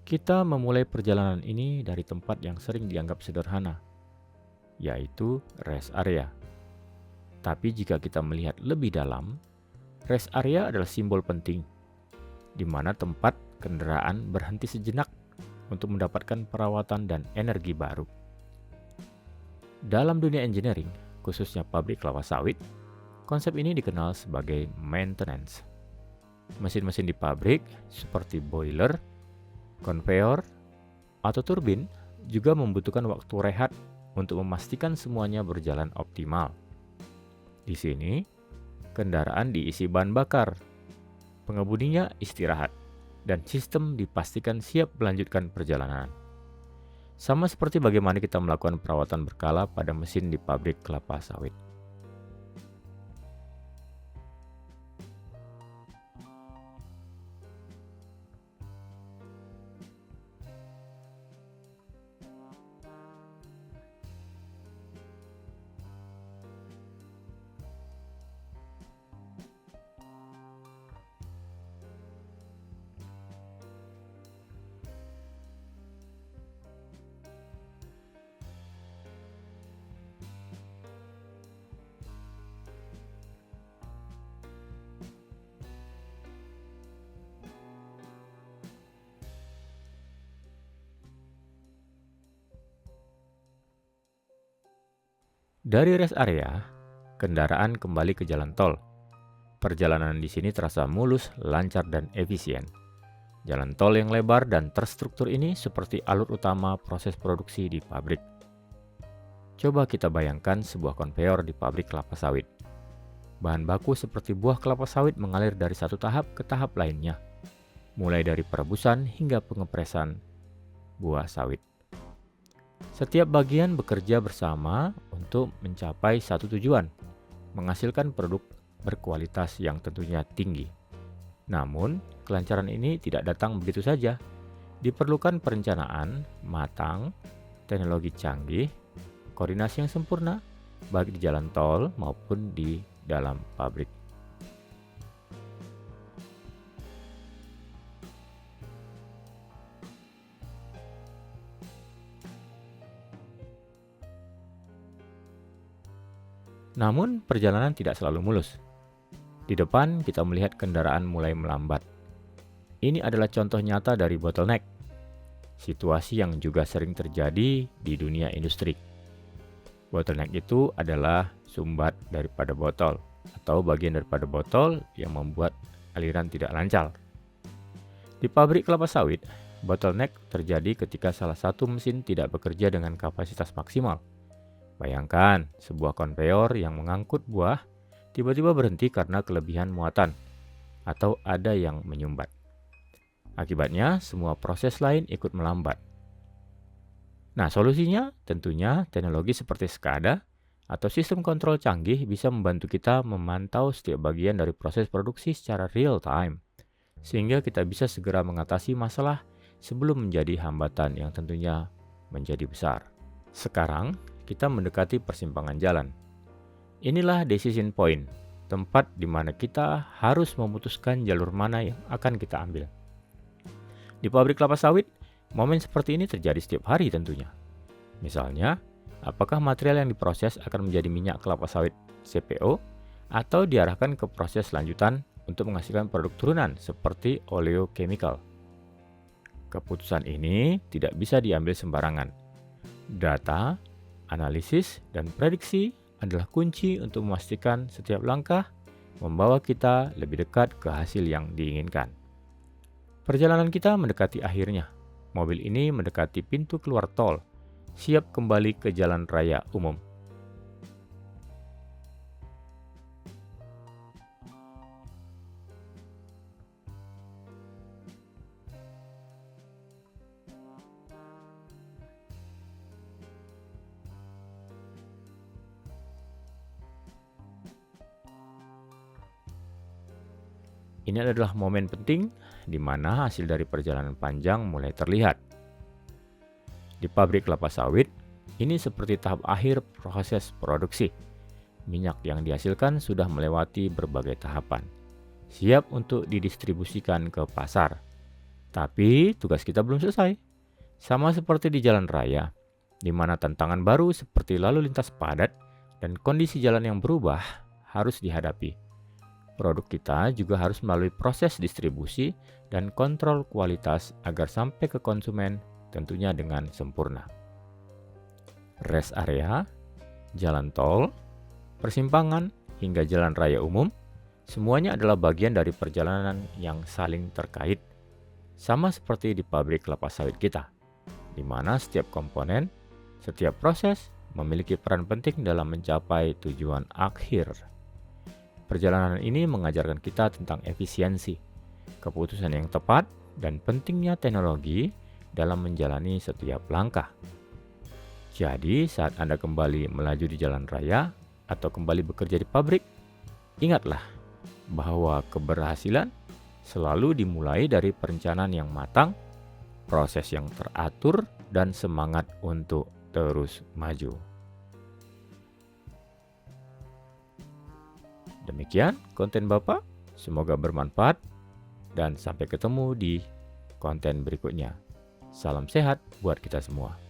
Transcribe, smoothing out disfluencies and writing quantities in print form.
Kita memulai perjalanan ini dari tempat yang sering dianggap sederhana, yaitu rest area. Tapi jika kita melihat lebih dalam, rest area adalah simbol penting, di mana tempat kendaraan berhenti sejenak untuk mendapatkan perawatan dan energi baru. Dalam dunia engineering, khususnya pabrik kelapa sawit, konsep ini dikenal sebagai maintenance. Mesin-mesin di pabrik seperti boiler, konveyor, atau turbin juga membutuhkan waktu rehat untuk memastikan semuanya berjalan optimal. Di sini, kendaraan diisi bahan bakar, pengemudinya istirahat, dan sistem dipastikan siap melanjutkan perjalanan. Sama seperti bagaimana kita melakukan perawatan berkala pada mesin di pabrik kelapa sawit. Dari rest area, kendaraan kembali ke jalan tol. Perjalanan di sini terasa mulus, lancar, dan efisien. Jalan tol yang lebar dan terstruktur ini seperti alur utama proses produksi di pabrik. Coba kita bayangkan sebuah konveyor di pabrik kelapa sawit. Bahan baku seperti buah kelapa sawit mengalir dari satu tahap ke tahap lainnya, mulai dari perebusan hingga pengepresan buah sawit. Setiap bagian bekerja bersama untuk mencapai satu tujuan, menghasilkan produk berkualitas yang tentunya tinggi. Namun, kelancaran ini tidak datang begitu saja. Diperlukan perencanaan matang, teknologi canggih, koordinasi yang sempurna, baik di jalan tol maupun di dalam pabrik. Namun, perjalanan tidak selalu mulus. Di depan, kita melihat kendaraan mulai melambat. Ini adalah contoh nyata dari bottleneck, situasi yang juga sering terjadi di dunia industri. Bottleneck itu adalah sumbat daripada botol, atau bagian daripada botol yang membuat aliran tidak lancar. Di pabrik kelapa sawit, bottleneck terjadi ketika salah satu mesin tidak bekerja dengan kapasitas maksimal. Bayangkan, sebuah konveyor yang mengangkut buah tiba-tiba berhenti karena kelebihan muatan atau ada yang menyumbat. Akibatnya, semua proses lain ikut melambat. Nah, solusinya tentunya teknologi seperti SCADA atau sistem kontrol canggih bisa membantu kita memantau setiap bagian dari proses produksi secara real time, sehingga kita bisa segera mengatasi masalah sebelum menjadi hambatan yang tentunya menjadi besar. Sekarang, kita mendekati persimpangan jalan. Inilah decision point, tempat di mana kita harus memutuskan jalur mana yang akan kita ambil. Di pabrik kelapa sawit, momen seperti ini terjadi setiap hari tentunya. Misalnya, apakah material yang diproses akan menjadi minyak kelapa sawit CPO atau diarahkan ke proses lanjutan untuk menghasilkan produk turunan seperti oleochemical. Keputusan ini tidak bisa diambil sembarangan. Data, analisis, dan prediksi adalah kunci untuk memastikan setiap langkah membawa kita lebih dekat ke hasil yang diinginkan. Perjalanan kita mendekati akhirnya. Mobil ini mendekati pintu keluar tol, siap kembali ke jalan raya umum. Ini adalah momen penting di mana hasil dari perjalanan panjang mulai terlihat. Di pabrik kelapa sawit, ini seperti tahap akhir proses produksi. Minyak yang dihasilkan sudah melewati berbagai tahapan, siap untuk didistribusikan ke pasar. Tapi tugas kita belum selesai. Sama seperti di jalan raya, di mana tantangan baru seperti lalu lintas padat dan kondisi jalan yang berubah harus dihadapi. Produk kita juga harus melalui proses distribusi dan kontrol kualitas agar sampai ke konsumen tentunya dengan sempurna. Rest area, jalan tol, persimpangan, hingga jalan raya umum, semuanya adalah bagian dari perjalanan yang saling terkait. Sama seperti di pabrik kelapa sawit kita, di mana setiap komponen, setiap proses memiliki peran penting dalam mencapai tujuan akhir. Perjalanan ini mengajarkan kita tentang efisiensi, keputusan yang tepat, dan pentingnya teknologi dalam menjalani setiap langkah. Jadi, saat Anda kembali melaju di jalan raya atau kembali bekerja di pabrik, ingatlah bahwa keberhasilan selalu dimulai dari perencanaan yang matang, proses yang teratur, dan semangat untuk terus maju. Demikian konten Bapak, semoga bermanfaat dan sampai ketemu di konten berikutnya. Salam sehat buat kita semua.